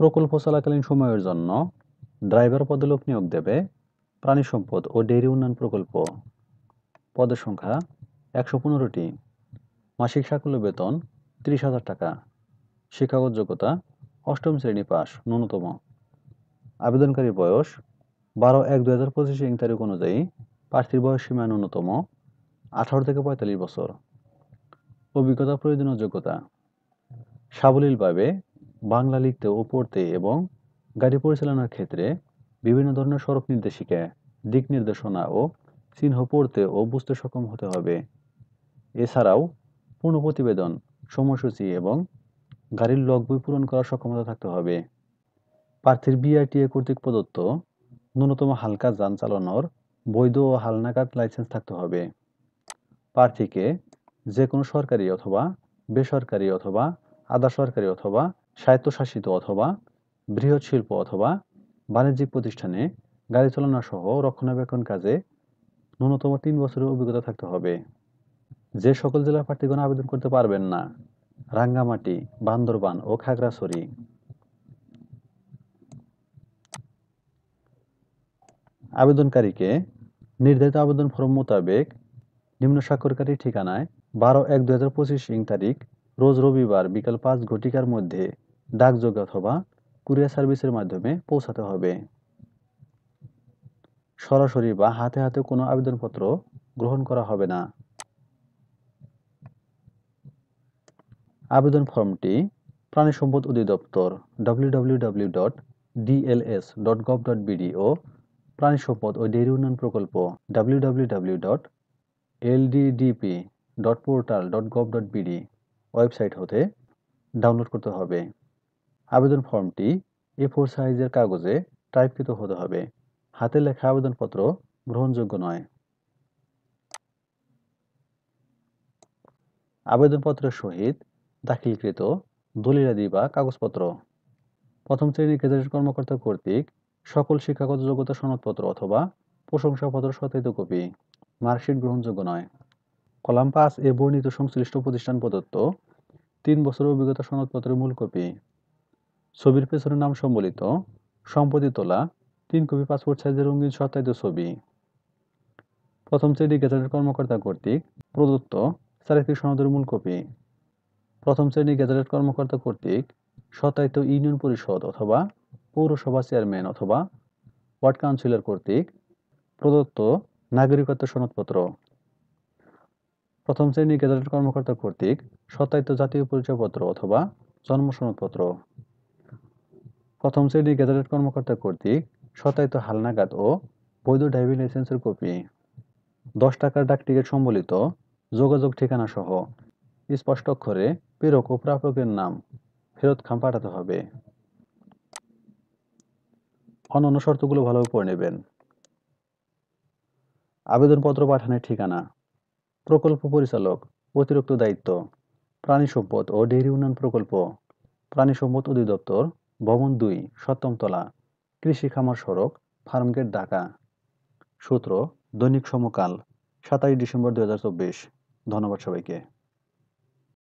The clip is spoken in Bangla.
প্রকল্প চলাকালীন সময়ের জন্য ড্রাইভার পদে লোক নিয়োগ দেবে প্রাণী সম্পদ ও ডেইরি উন্নয়ন প্রকল্প। পদের সংখ্যা ১১৫টি। মাসিক সাকুল্য বেতন ৩০,০০০ টাকা। শিক্ষাগত যোগ্যতা অষ্টম শ্রেণী পাস ন্যূনতম। আবেদনকারী বয়স ১২/১/২০২৫ ইং তারিখ অনুযায়ী প্রার্থীর বয়স সীমা ন্যূনতম ১৮ থেকে ৪৫ বছর। অভিজ্ঞতা প্রয়োজনীয় যোগ্যতা সাবলীলভাবে বাংলা লিখতে ও পড়তে এবং গাড়ি পরিচালনার ক্ষেত্রে বিভিন্ন ধরনের সড়ক নির্দেশিকা, দিক নির্দেশনা ও চিহ্ন পড়তে ও বুঝতে সক্ষম হতে হবে। এছাড়াও পূর্ণ প্রতিবেদন, সময়সূচি এবং গাড়ির লগ বই পূরণ করার সক্ষমতা থাকতে হবে। প্রার্থীর বিআরটিএ কর্তৃক প্রদত্ত ন্যূনতম হালকা যান চালানোর বৈধ ও হালনাগাদ লাইসেন্স থাকতে হবে। প্রার্থীকে যে কোনো সরকারি অথবা বেসরকারি অথবা আধা সরকারি অথবা স্বায়ত্তশাসিত অথবা বৃহৎ শিল্প অথবা বাণিজ্যিক প্রতিষ্ঠানে গাড়ি চালানো সহ রক্ষণাবেক্ষণ কাজে ন্যূনতম ৩ বছরের অভিজ্ঞতা থাকতে হবে। যে সকল জেলার প্রার্থীগণ আবেদন করতে পারবেন না: রাঙ্গামাটি, বান্দরবান ও খাগড়াছড়ি। আবেদনকারীকে নির্ধারিত আবেদন ফরম মোতাবেক নিম্ন স্বাক্ষরকারী ঠিকানায় ১২/১/২০২৫ ইং তারিখ রোজ রবিবার বিকাল ৫ ঘটিকার মধ্যে ডাকযোগে অথবা কুরিয়ার সার্ভিসের মাধ্যমে পৌঁছাতে হবে। সরাসরি বা হাতে হাতে কোনো আবেদনপত্র গ্রহণ করা হবে না। আবেদন ফর্মটি প্রাণী সম্পদ অধিদপ্তর www.dls.gov.bd ও প্রাণী সম্পদ ও ডেইরি উন্নয়ন প্রকল্প www.lddp.portal.gov.bd ওয়েবসাইট হতে ডাউনলোড করতে হবে। আবেদন ফর্মটি A4 সাইজের কাগজে টাইপকৃত হতে হবে। হাতে লেখা আবেদনপত্র গ্রহণযোগ্য নয়। আবেদনপত্রের সহিত দাখিলকৃত দলিলাদি বা কাগজপত্র প্রথম শ্রেণীর গেজেটেড কর্মকর্তা কর্তৃক সকল শিক্ষাগত যোগ্যতা সনদপত্র অথবা প্রশংসাপত্র সত্যায়িত কপি। মার্কশিট গ্রহণযোগ্য নয়। কলাম ৫ এ বর্ণিত সংশ্লিষ্ট প্রতিষ্ঠান প্রদত্ত ৩ বছরের অভিজ্ঞতা সনদপত্রের মূল কপি। ছবির পেছনে নাম সম্বলিত সম্প্রতি তোলা ৩ কপি পাসপোর্ট সাইজের রঙিন সত্যায়িত ছবি। প্রথম শ্রেণীর গেজেটেড কর্মকর্তা কর্তৃক প্রদত্ত চারিত্রিক সনদের মূল কপি। প্রথম শ্রেণীর গেজেটেড কর্মকর্তা কর্তৃক সত্যায়িত ইউনিয়ন পরিষদ অথবা পৌরসভা চেয়ারম্যান অথবা ওয়ার্ড কাউন্সিলর কর্তৃক প্রদত্ত নাগরিকত্ব সনদপত্র। প্রথম শ্রেণীর গেজেটেড কর্মকর্তা কর্তৃক সত্যায়িত জাতীয় পরিচয়পত্র অথবা জন্ম সনদপত্র। প্রথম শ্রেণীর গেজেটেড কর্মকর্তা কর্তৃক সত্যায়িত হালনাগাদ ও বৈধ ড্রাইভিং লাইসেন্সের কপি। ১০ টাকার ডাকটিকিট সম্বলিত যোগাযোগ ঠিকানা সহ স্পষ্ট অক্ষরে প্রেরক ও প্রাপকের নাম ফেরতখাম পাঠাতে হবে। অন্যান্য শর্তগুলো ভালোভাবে পড়ে নেবেন। আবেদনপত্র পাঠানোর ঠিকানা: প্রকল্প পরিচালক, অতিরিক্ত দায়িত্ব, প্রাণী সম্পদ ও ডেইরি উন্নয়ন প্রকল্প, প্রাণী সম্পদ অধিদপ্তর, ভবন ২, ৭ম তলা, কৃষি খামার সড়ক, ফার্মগেট, ঢাকা। সূত্র: দৈনিক সমকাল, ২৭ ডিসেম্বর ২০২৪। ধন্যবাদ সবাইকে।